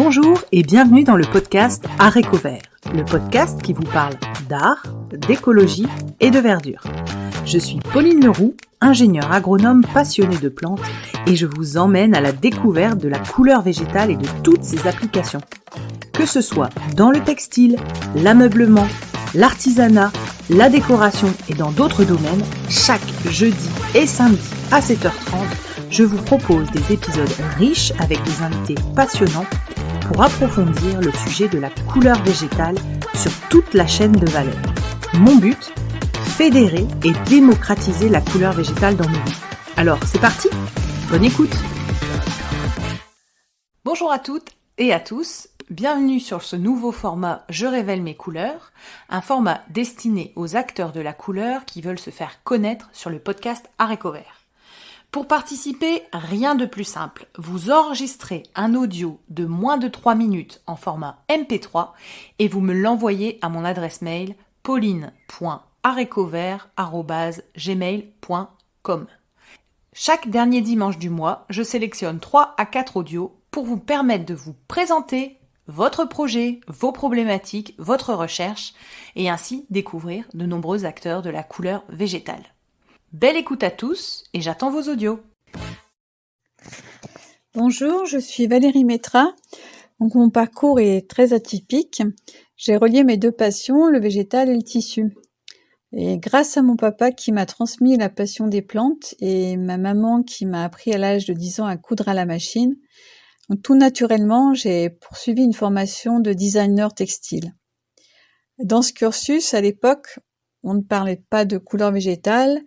Bonjour et bienvenue dans le podcast Haricots Verts, le podcast qui vous parle d'art, d'écologie et de verdure. Je suis Pauline Leroux, ingénieure agronome passionnée de plantes et je vous emmène à la découverte de la couleur végétale et de toutes ses applications. Que ce soit dans le textile, l'ameublement, l'artisanat, la décoration et dans d'autres domaines, chaque jeudi et samedi à 7h30, je vous propose des épisodes riches avec des invités passionnants pour approfondir le sujet de la couleur végétale sur toute la chaîne de valeur. Mon but, fédérer et démocratiser la couleur végétale dans nos vies. Alors, c'est parti, bonne écoute. Bonjour à toutes et à tous, bienvenue sur ce nouveau format Je révèle mes couleurs, un format destiné aux acteurs de la couleur qui veulent se faire connaître sur le podcast Haricots Verts. Pour participer, rien de plus simple. Vous enregistrez un audio de moins de 3 minutes en format MP3 et vous me l'envoyez à mon adresse mail pauline.haricotsverts@gmail.com. Chaque dernier dimanche du mois, je sélectionne 3 à 4 audios pour vous permettre de vous présenter votre projet, vos problématiques, votre recherche et ainsi découvrir de nombreux acteurs de la couleur végétale. Belle écoute à tous et j'attends vos audios. Bonjour, je suis Valérie Métra. Donc, mon parcours est très atypique. J'ai relié mes deux passions, le végétal et le tissu. Et grâce à mon papa qui m'a transmis la passion des plantes et ma maman qui m'a appris à l'âge de 10 ans à coudre à la machine, donc, tout naturellement, j'ai poursuivi une formation de designer textile. Dans ce cursus, à l'époque, on ne parlait pas de couleur végétale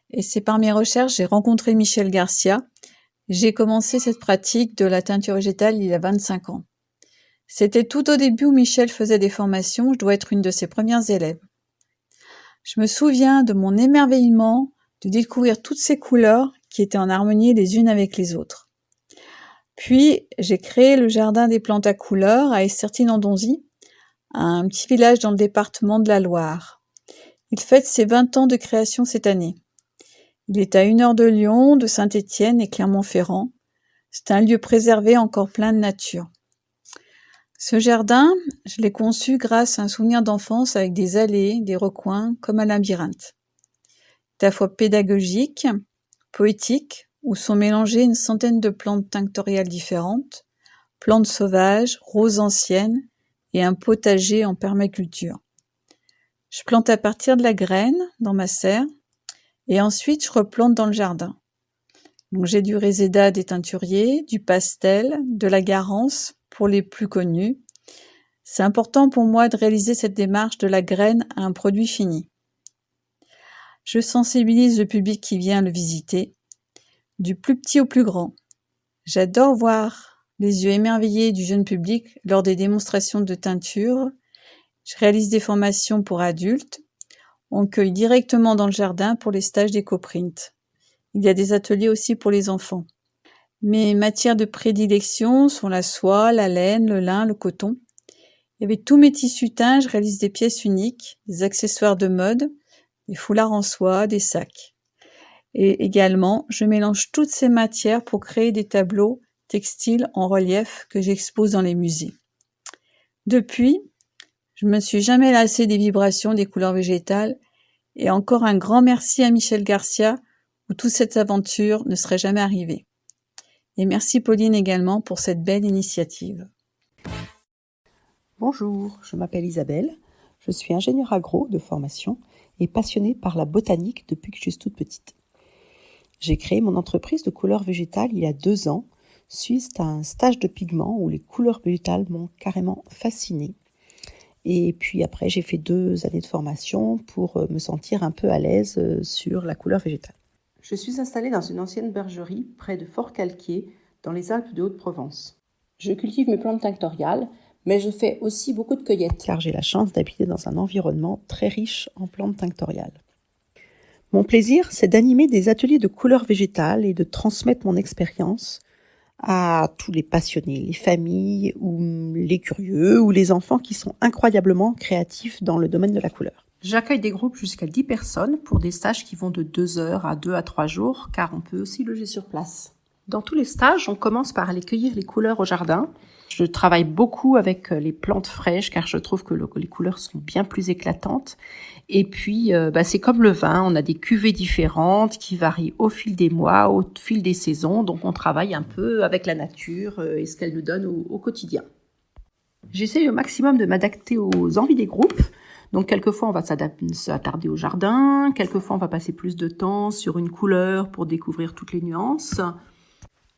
et c'est par mes recherches j'ai rencontré Michel Garcia. J'ai commencé cette pratique de la teinture végétale il y a 25 ans. C'était tout au début où Michel faisait des formations, je dois être une de ses premières élèves. Je me souviens de mon émerveillement de découvrir toutes ces couleurs qui étaient en harmonie les unes avec les autres. Puis, j'ai créé le jardin des plantes à couleurs à Essertines-en-Donzy, un petit village dans le département de la Loire. Il fête ses 20 ans de création cette année. Il est à 1 heure de Lyon, de Saint-Étienne et Clermont-Ferrand. C'est un lieu préservé encore plein de nature. Ce jardin, je l'ai conçu grâce à un souvenir d'enfance avec des allées, des recoins, comme un labyrinthe. C'est à la fois pédagogique, poétique, où sont mélangées une centaine de plantes tinctoriales différentes, plantes sauvages, roses anciennes et un potager en permaculture. Je plante à partir de la graine dans ma serre et ensuite je replante dans le jardin. Donc j'ai du réséda des teinturiers, du pastel, de la garance pour les plus connus. C'est important pour moi de réaliser cette démarche de la graine à un produit fini. Je sensibilise le public qui vient le visiter, du plus petit au plus grand. J'adore voir les yeux émerveillés du jeune public lors des démonstrations de teinture. Je réalise des formations pour adultes. On cueille directement dans le jardin pour les stages d'éco-print. Il y a des ateliers aussi pour les enfants. Mes matières de prédilection sont la soie, la laine, le lin, le coton. Et avec tous mes tissus teints, je réalise des pièces uniques, des accessoires de mode, des foulards en soie, des sacs. Et également, je mélange toutes ces matières pour créer des tableaux textiles en relief que j'expose dans les musées. Depuis, je ne me suis jamais lassée des vibrations des couleurs végétales et encore un grand merci à Michel Garcia où toute cette aventure ne serait jamais arrivée. Et merci Pauline également pour cette belle initiative. Bonjour, je m'appelle Isabelle, je suis ingénieure agro de formation et passionnée par la botanique depuis que je suis toute petite. J'ai créé mon entreprise de couleurs végétales il y a 2 ans suite à un stage de pigments où les couleurs végétales m'ont carrément fascinée. Et puis après, j'ai fait 2 années de formation pour me sentir un peu à l'aise sur la couleur végétale. Je suis installée dans une ancienne bergerie près de Fort-Calquier, dans les Alpes de Haute-Provence. Je cultive mes plantes tinctoriales, mais je fais aussi beaucoup de cueillettes, car j'ai la chance d'habiter dans un environnement très riche en plantes tinctoriales. Mon plaisir, c'est d'animer des ateliers de couleurs végétales et de transmettre mon expérience à tous les passionnés, les familles ou les curieux ou les enfants qui sont incroyablement créatifs dans le domaine de la couleur. J'accueille des groupes jusqu'à 10 personnes pour des stages qui vont de 2 heures à 2 à 3 jours, car on peut aussi loger sur place. Dans tous les stages, on commence par aller cueillir les couleurs au jardin Je travaille beaucoup avec les plantes fraîches car je trouve que les couleurs sont bien plus éclatantes. Et puis, c'est comme le vin, on a des cuvées différentes qui varient au fil des mois, au fil des saisons. Donc, on travaille un peu avec la nature et ce qu'elle nous donne au quotidien. J'essaye au maximum de m'adapter aux envies des groupes. Donc, quelquefois, on va s'attarder au jardin. Quelquefois, on va passer plus de temps sur une couleur pour découvrir toutes les nuances.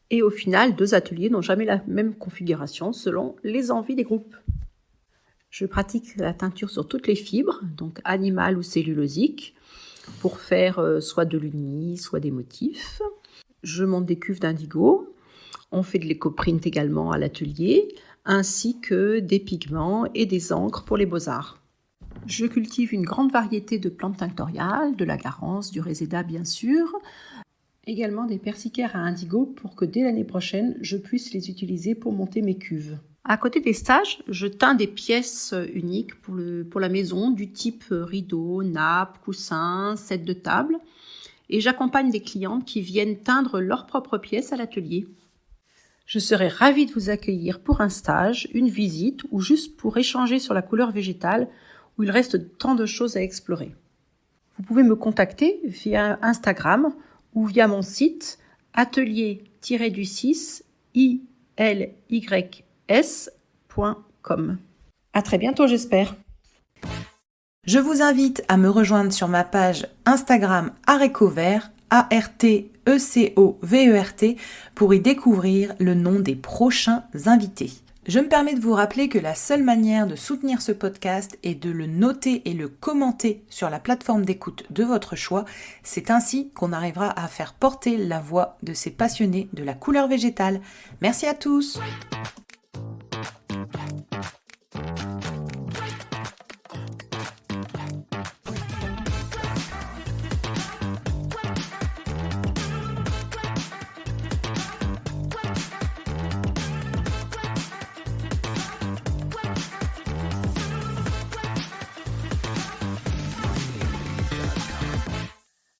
Et au final, 2 ateliers n'ont jamais la même configuration selon les envies des groupes. Je pratique la teinture sur toutes les fibres, donc animales ou cellulosiques, pour faire soit de l'uni, soit des motifs. Je monte des cuves d'indigo. On fait de l'éco-print également à l'atelier, ainsi que des pigments et des encres pour les beaux-arts. Je cultive une grande variété de plantes tinctoriales, de la garance, du réséda bien sûr, également des persicaires à indigo pour que dès l'année prochaine, je puisse les utiliser pour monter mes cuves. À côté des stages, je teins des pièces uniques pour la maison du type rideau, nappe, coussin, set de table et j'accompagne des clientes qui viennent teindre leurs propres pièces à l'atelier. Je serais ravie de vous accueillir pour un stage, une visite ou juste pour échanger sur la couleur végétale où il reste tant de choses à explorer. Vous pouvez me contacter via Instagram ou via mon site atelier-du6ilys.com. À très bientôt, j'espère. Je vous invite à me rejoindre sur ma page Instagram Arécovert, ARTECOVERT, pour y découvrir le nom des prochains invités. Je me permets de vous rappeler que la seule manière de soutenir ce podcast est de le noter et le commenter sur la plateforme d'écoute de votre choix. C'est ainsi qu'on arrivera à faire porter la voix de ces passionnés de la couleur végétale. Merci à tous!